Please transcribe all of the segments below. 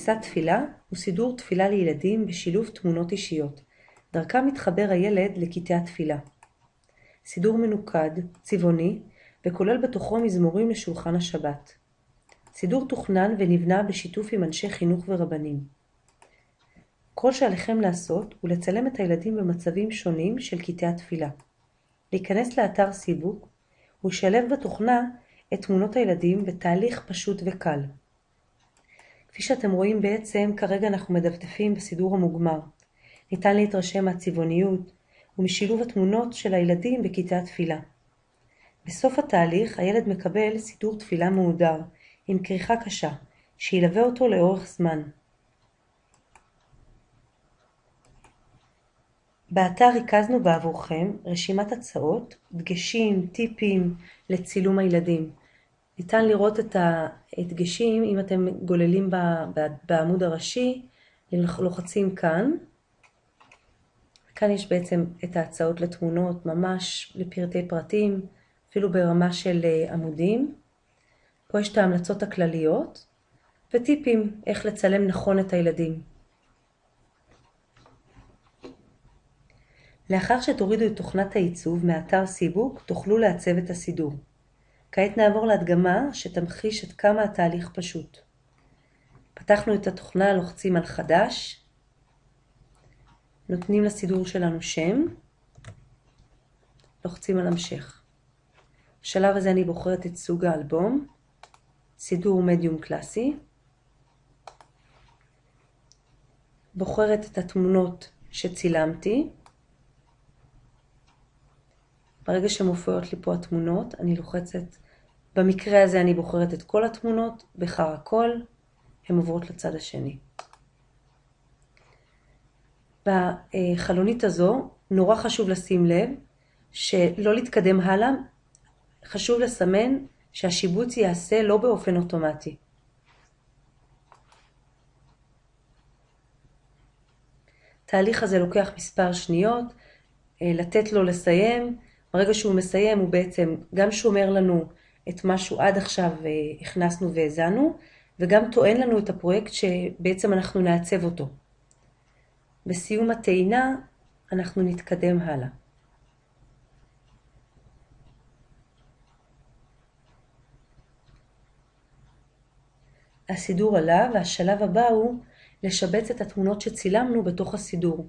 תפיסת תפילה הוא סידור תפילה לילדים בשילוב תמונות אישיות. דרכם מתחבר הילד לקטעי התפילה. סידור מנוקד, צבעוני, וכולל בתוכו מזמורים לשולחן השבת. סידור תוכנן ונבנה בשיתוף עם אנשי חינוך ורבנים. כל שעליכם לעשות הוא לצלם את הילדים במצבים שונים של קטעי התפילה. להיכנס לאתר סיבוק ולשלב בתוכנה את תמונות הילדים בתהליך פשוט וקל. כפי שאתם רואים בעצם, כרגע אנחנו מדפדפים בסידור המוגמר. ניתן להתרשם מהצבעוניות ומשילוב התמונות של הילדים בקטעי התפילה. בסוף התהליך הילד מקבל סידור תפילה מהודר עם כריכה קשה, שילווה אותו לאורך זמן. באתר ריכזנו בעבורכם רשימת הצעות, דגשים, טיפים לצילום הילדים. ניתן לראות את הדגשים אם אתם גוללים בעמוד הראשי, לוחצים כאן. כאן יש בעצם את ההצעות לתמונות ממש לפרטי פרטים, אפילו ברמה של עמודים. פה יש את ההמלצות הכלליות וטיפים איך לצלם נכון את הילדים. לאחר שתורידו את תוכנת העיצוב מאתר סיבוק, תוכלו לעצב את הסידור. כעת נעבור להדגמה שתמחיש עד כמה התהליך פשוט. פתחנו את התוכנה, לוחצים על חדש, נותנים לסידור שלנו שם, לוחצים על המשך. בשלב הזה אני בוחרת את סוג האלבום, סידור מדיום קלאסי, בוחרת את התמונות שצילמתי. ברגע שמופיעות לי פה התמונות, אני לוחצת, במקרה הזה אני בוחרת את כל התמונות, בחר הכל, הן עוברות לצד השני. בחלונית הזו, נורא חשוב לשים לב, שלא להתקדם הלאה, חשוב לסמן שהשיבוץ יעשה לא באופן אוטומטי. התהליך הזה לוקח מספר שניות, לתת לו לסיים. ברגע שהוא מסיים הוא בעצם גם שומר לנו את משהו עד עכשיו הכנסנו והזנו, וגם טוען לנו את הפרויקט שבעצם אנחנו נעצב אותו. בסיום הטעינה אנחנו נתקדם הלאה. הסידור עלה והשלב הבא הוא לשבץ את התמונות שצילמנו בתוך הסידור.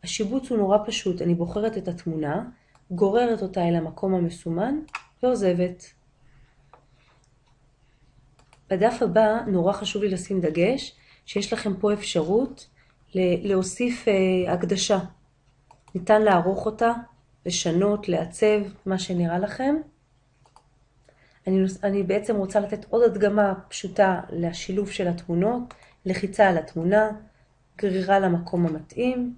השיבוץ הוא נורא פשוט, אני בוחרת את התמונה, גוררת אותה אל המקום המסומן ועוזבת. בדף הבא נורא חשוב לי לשים דגש שיש לכם פה אפשרות להוסיף הקדשה. ניתן לערוך אותה, לשנות, לעצב, מה שנראה לכם. אני בעצם רוצה לתת עוד הדגמה פשוטה לשילוב של התמונות, לחיצה על התמונה, גרירה למקום המתאים,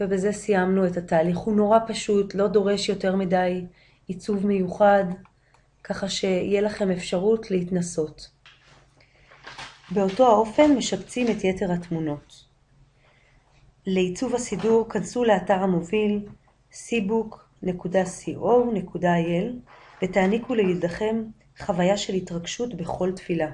ובזה סיימנו את התהליך. הוא נורא פשוט, לא דורש יותר מדי עיצוב מיוחד, ככה שיהיה לכם אפשרות להתנסות. באותו האופן משבצים את יתר התמונות. לעיצוב הסידור כנסו לאתר המוביל sibook.co.il ותעניקו לילדיכם חוויה של התרגשות בכל תפילה.